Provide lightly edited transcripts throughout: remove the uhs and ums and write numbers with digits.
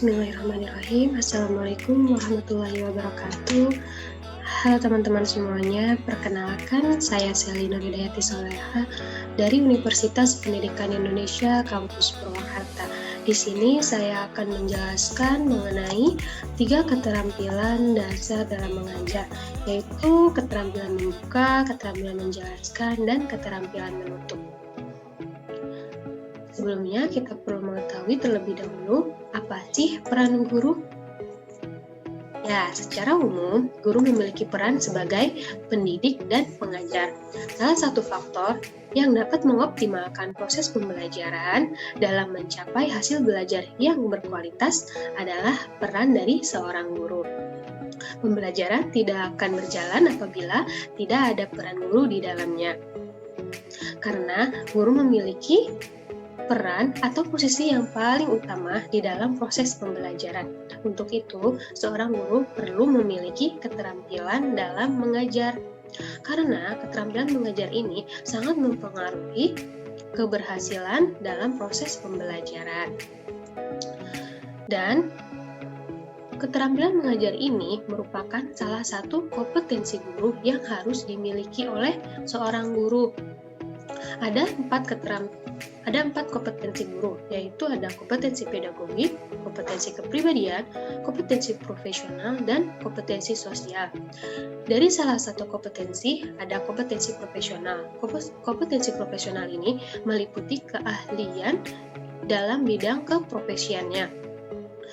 Bismillahirrahmanirrahim. Assalamualaikum warahmatullahi wabarakatuh. Halo teman-teman semuanya, perkenalkan saya Selly Nurhidayati Soleha dari Universitas Pendidikan Indonesia Kampus Purwakarta. Di sini saya akan menjelaskan mengenai 3 keterampilan dasar dalam mengajar, yaitu keterampilan membuka, keterampilan menjelaskan, dan keterampilan menutup. Sebelumnya, kita perlu mengetahui terlebih dahulu apa sih peran guru? Ya, secara umum, guru memiliki peran sebagai pendidik dan pengajar. Salah satu faktor yang dapat mengoptimalkan proses pembelajaran dalam mencapai hasil belajar yang berkualitas adalah peran dari seorang guru. Pembelajaran tidak akan berjalan apabila tidak ada peran guru di dalamnya. Karena guru memiliki peran atau posisi yang paling utama di dalam proses pembelajaran. Untuk itu, seorang guru perlu memiliki keterampilan dalam mengajar. Karena keterampilan mengajar ini sangat mempengaruhi keberhasilan dalam proses pembelajaran. Dan keterampilan mengajar ini merupakan salah satu kompetensi guru yang harus dimiliki oleh seorang guru. Ada empat kompetensi guru, yaitu ada kompetensi pedagogik, kompetensi kepribadian, kompetensi profesional, dan kompetensi sosial. Dari salah satu kompetensi, ada kompetensi profesional. Kompetensi profesional ini meliputi keahlian dalam bidang keprofesiannya.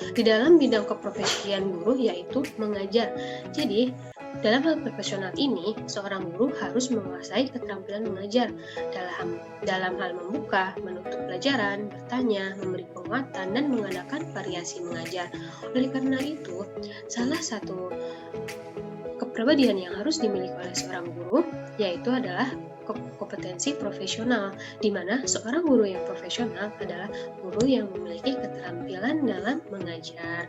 Di dalam bidang keprofesian guru yaitu mengajar. Jadi, dalam hal profesional ini, seorang guru harus menguasai keterampilan mengajar dalam hal membuka, menutup pelajaran, bertanya, memberi penguatan, dan mengadakan variasi mengajar. Oleh karena itu, salah satu kepribadian yang harus dimiliki oleh seorang guru yaitu adalah kompetensi profesional, di mana seorang guru yang profesional adalah guru yang memiliki keterampilan dalam mengajar.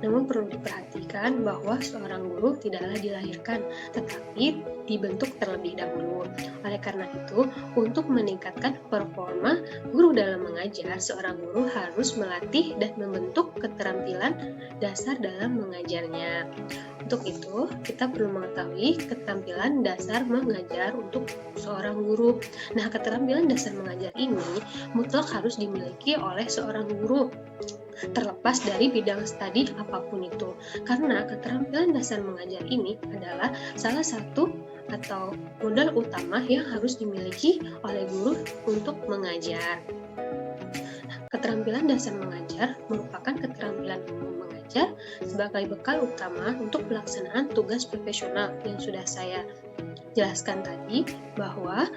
Namun perlu diperhatikan bahwa seorang guru tidaklah dilahirkan, tetapi dibentuk terlebih dahulu. Oleh karena itu, untuk meningkatkan performa guru dalam mengajar, seorang guru harus melatih dan membentuk keterampilan dasar dalam mengajarnya. Untuk itu, kita perlu mengetahui keterampilan dasar mengajar untuk seorang guru. Nah, keterampilan dasar mengajar ini mutlak harus dimiliki oleh seorang guru, terlepas dari bidang studi apapun itu, karena keterampilan dasar mengajar ini adalah salah satu atau modal utama yang harus dimiliki oleh guru untuk mengajar. Keterampilan dasar mengajar merupakan keterampilan umum mengajar sebagai bekal utama untuk pelaksanaan tugas profesional yang sudah saya jelaskan tadi, bahwa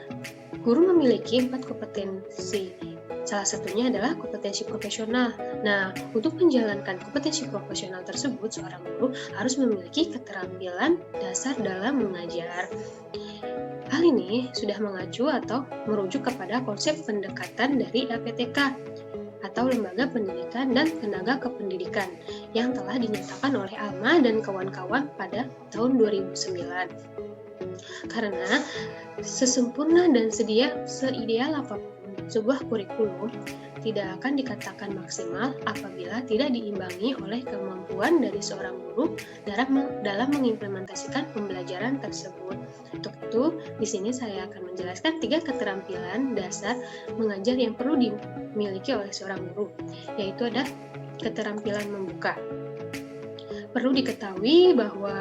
guru memiliki 4 kompetensi. Salah satunya adalah kompetensi profesional. Nah, untuk menjalankan kompetensi profesional tersebut, seorang guru harus memiliki keterampilan dasar dalam mengajar. Hal ini sudah mengacu atau merujuk kepada konsep pendekatan dari LPTK atau Lembaga Pendidikan dan Tenaga Kependidikan yang telah dinyatakan oleh Alma dan kawan-kawan pada tahun 2009. Karena sesempurna dan seideal apapun sebuah kurikulum tidak akan dikatakan maksimal apabila tidak diimbangi oleh kemampuan dari seorang guru dalam mengimplementasikan pembelajaran tersebut. Untuk itu, di sini saya akan menjelaskan 3 keterampilan dasar mengajar yang perlu dimiliki oleh seorang guru, yaitu ada keterampilan membuka. Perlu diketahui bahwa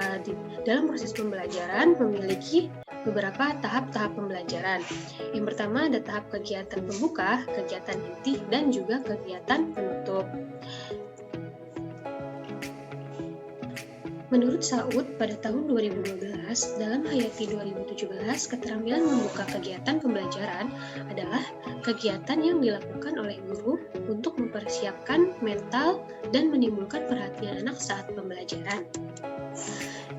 dalam proses pembelajaran memiliki beberapa tahap-tahap pembelajaran. Yang pertama ada tahap kegiatan pembuka, kegiatan inti, dan juga kegiatan penutup. Menurut Saud, pada tahun 2012, dalam Hayati 2017, keterampilan membuka kegiatan pembelajaran adalah kegiatan yang dilakukan oleh guru untuk mempersiapkan mental dan menimbulkan perhatian anak saat pembelajaran.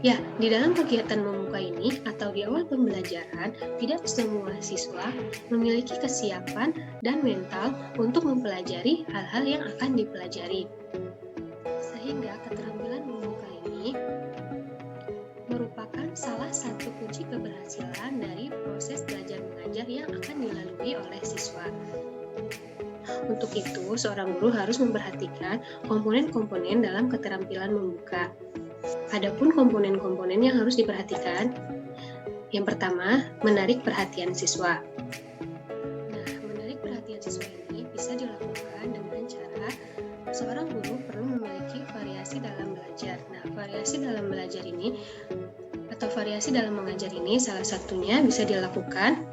Ya, di dalam kegiatan membuka ini atau di awal pembelajaran, tidak semua siswa memiliki kesiapan dan mental untuk mempelajari hal-hal yang akan dipelajari. Sehingga keterampilan membuka ini merupakan salah satu kunci keberhasilan dari proses belajar mengajar yang akan dilalui oleh siswa. Untuk itu, seorang guru harus memperhatikan komponen-komponen dalam keterampilan membuka. Adapun komponen-komponen yang harus diperhatikan, yang pertama, menarik perhatian siswa. Nah, menarik perhatian siswa ini bisa dilakukan dengan cara seorang guru perlu memiliki variasi dalam belajar. Nah, variasi dalam belajar ini atau variasi dalam mengajar ini salah satunya bisa dilakukan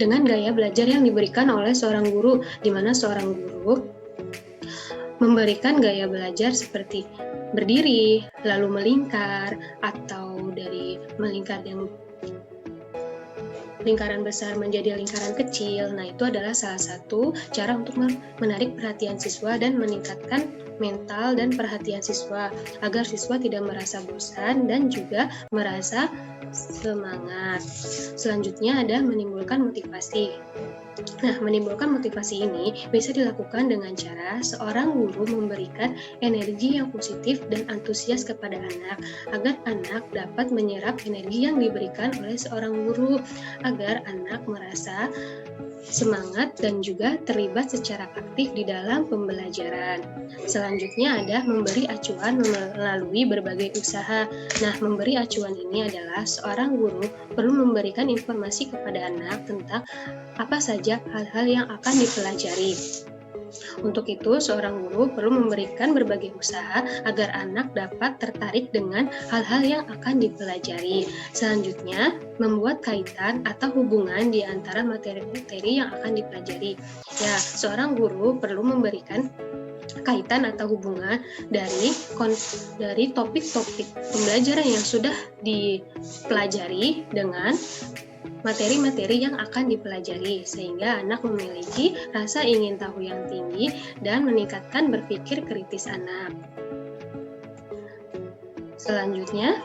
dengan gaya belajar yang diberikan oleh seorang guru, di mana seorang guru memberikan gaya belajar seperti berdiri, lalu melingkar, atau dari melingkar yang lingkaran besar menjadi lingkaran kecil. Nah, itu adalah salah satu cara untuk menarik perhatian siswa dan meningkatkan mental dan perhatian siswa agar siswa tidak merasa bosan dan juga merasa semangat. Selanjutnya ada menimbulkan motivasi. Nah, menimbulkan motivasi ini bisa dilakukan dengan cara seorang guru memberikan energi yang positif dan antusias kepada anak, agar anak dapat menyerap energi yang diberikan oleh seorang guru, agar anak merasa semangat dan juga terlibat secara aktif di dalam pembelajaran. Selanjutnya ada memberi acuan melalui berbagai usaha. Nah, memberi acuan ini adalah seorang guru perlu memberikan informasi kepada anak tentang apa saja hal-hal yang akan dipelajari. Untuk itu, seorang guru perlu memberikan berbagai usaha agar anak dapat tertarik dengan hal-hal yang akan dipelajari. Selanjutnya, membuat kaitan atau hubungan di antara materi-materi yang akan dipelajari. Ya, seorang guru perlu memberikan kaitan atau hubungan dari topik-topik pembelajaran yang sudah dipelajari dengan materi-materi yang akan dipelajari, sehingga anak memiliki rasa ingin tahu yang tinggi dan meningkatkan berpikir kritis anak. Selanjutnya,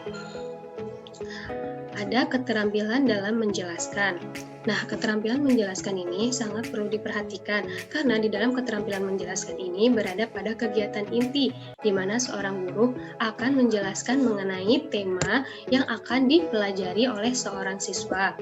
ada keterampilan dalam menjelaskan. Nah, keterampilan menjelaskan ini sangat perlu diperhatikan karena di dalam keterampilan menjelaskan ini berada pada kegiatan inti di mana seorang guru akan menjelaskan mengenai tema yang akan dipelajari oleh seorang siswa.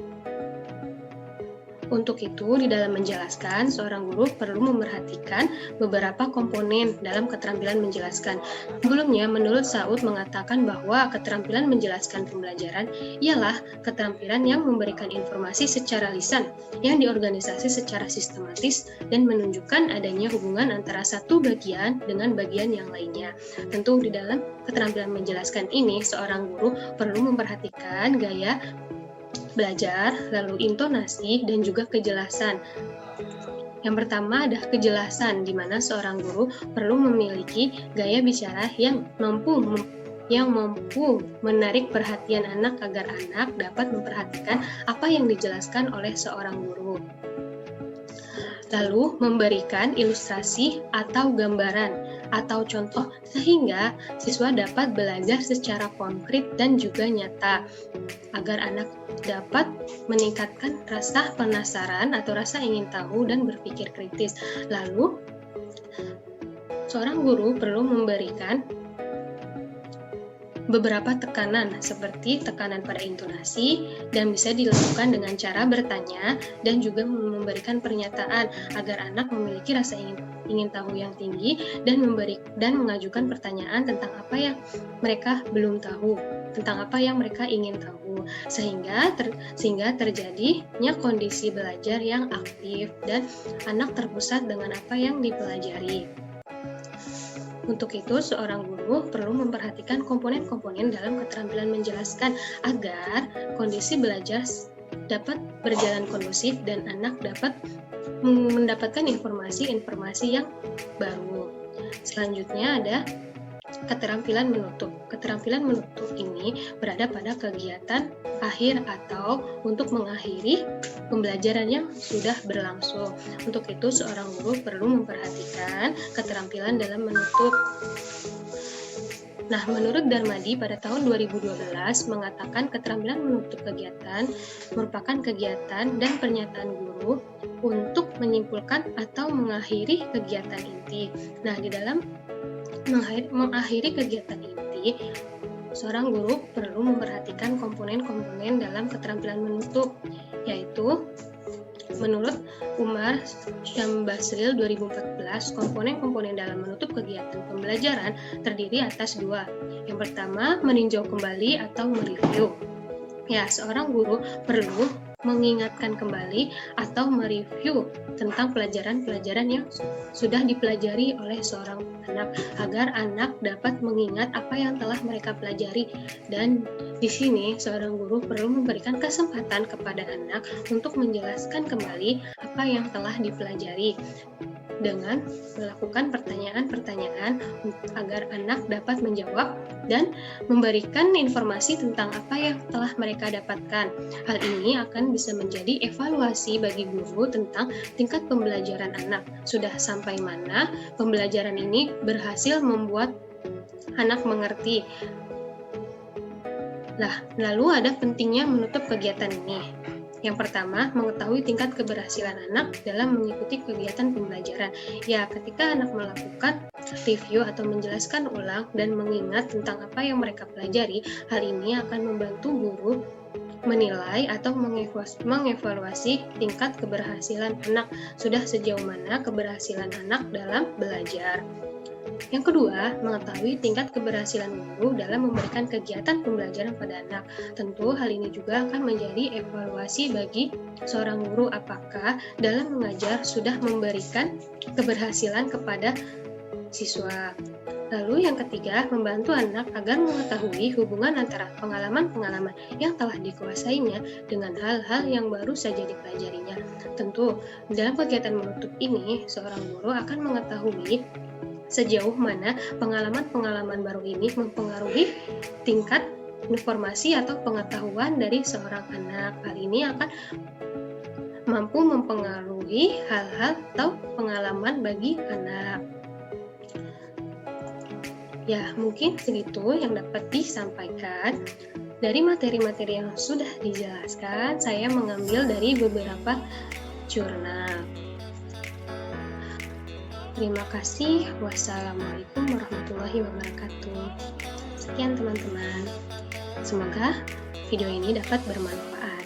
Untuk itu, di dalam menjelaskan, seorang guru perlu memerhatikan beberapa komponen dalam keterampilan menjelaskan. Sebelumnya, menurut Saud mengatakan bahwa keterampilan menjelaskan pembelajaran ialah keterampilan yang memberikan informasi secara lisan, yang diorganisasi secara sistematis, dan menunjukkan adanya hubungan antara satu bagian dengan bagian yang lainnya. Tentu di dalam keterampilan menjelaskan ini, seorang guru perlu memperhatikan gaya belajar, lalu intonasi, dan juga kejelasan. Yang pertama ada kejelasan, di mana seorang guru perlu memiliki gaya bicara yang mampu menarik perhatian anak agar anak dapat memperhatikan apa yang dijelaskan oleh seorang guru. Lalu memberikan ilustrasi atau gambaran atau contoh sehingga siswa dapat belajar secara konkret dan juga nyata agar anak dapat meningkatkan rasa penasaran atau rasa ingin tahu dan berpikir kritis. Lalu seorang guru perlu memberikan beberapa tekanan seperti tekanan pada intonasi dan bisa dilakukan dengan cara bertanya dan juga memberikan pernyataan agar anak memiliki rasa ingin tahu yang tinggi dan mengajukan pertanyaan tentang apa yang mereka belum tahu, tentang apa yang mereka ingin tahu, sehingga terjadinya kondisi belajar yang aktif dan anak terpusat dengan apa yang dipelajari. Untuk itu, seorang guru perlu memperhatikan komponen-komponen dalam keterampilan menjelaskan agar kondisi belajar dapat berjalan kondusif dan anak dapat mendapatkan informasi-informasi yang baru. Selanjutnya ada keterampilan menutup. Keterampilan menutup ini berada pada kegiatan akhir atau untuk mengakhiri pembelajaran yang sudah berlangsung. Untuk itu, seorang guru perlu memperhatikan keterampilan dalam menutup. Nah, menurut Darmadi pada tahun 2012 mengatakan keterampilan menutup kegiatan merupakan kegiatan dan pernyataan guru untuk menyimpulkan atau mengakhiri kegiatan inti. Nah, di dalam mengakhiri kegiatan inti, seorang guru perlu memperhatikan komponen-komponen dalam keterampilan menutup, yaitu Menurut Umar Syambasril 2014, komponen-komponen dalam menutup kegiatan pembelajaran terdiri atas dua. Yang pertama, meninjau kembali atau mereview. Ya, seorang guru perlu mengingatkan kembali atau mereview tentang pelajaran-pelajaran yang sudah dipelajari oleh seorang anak agar anak dapat mengingat apa yang telah mereka pelajari. Dan di sini seorang guru perlu memberikan kesempatan kepada anak untuk menjelaskan kembali apa yang telah dipelajari dengan melakukan pertanyaan-pertanyaan agar anak dapat menjawab dan memberikan informasi tentang apa yang telah mereka dapatkan. Hal ini akan bisa menjadi evaluasi bagi guru tentang tingkat pembelajaran anak. Sudah sampai mana pembelajaran ini berhasil membuat anak mengerti. Lalu ada pentingnya menutup kegiatan ini. Yang pertama, mengetahui tingkat keberhasilan anak dalam mengikuti kegiatan pembelajaran. Ya, ketika anak melakukan review atau menjelaskan ulang dan mengingat tentang apa yang mereka pelajari, hal ini akan membantu guru menilai atau mengevaluasi tingkat keberhasilan anak. Sudah sejauh mana keberhasilan anak dalam belajar. Yang kedua, mengetahui tingkat keberhasilan guru dalam memberikan kegiatan pembelajaran pada anak. Tentu hal ini juga akan menjadi evaluasi bagi seorang guru apakah dalam mengajar sudah memberikan keberhasilan kepada siswa. Lalu yang ketiga, membantu anak agar mengetahui hubungan antara pengalaman-pengalaman yang telah dikuasainya dengan hal-hal yang baru saja dipelajarinya. Tentu, dalam kegiatan menutup ini, seorang guru akan mengetahui sejauh mana pengalaman-pengalaman baru ini mempengaruhi tingkat informasi atau pengetahuan dari seorang anak. Hal ini akan mampu mempengaruhi hal-hal atau pengalaman bagi anak. Ya, mungkin segitu yang dapat disampaikan. Dari materi-materi yang sudah dijelaskan, saya mengambil dari beberapa jurnal. Terima kasih. Wassalamualaikum warahmatullahi wabarakatuh. Sekian teman-teman. Semoga video ini dapat bermanfaat.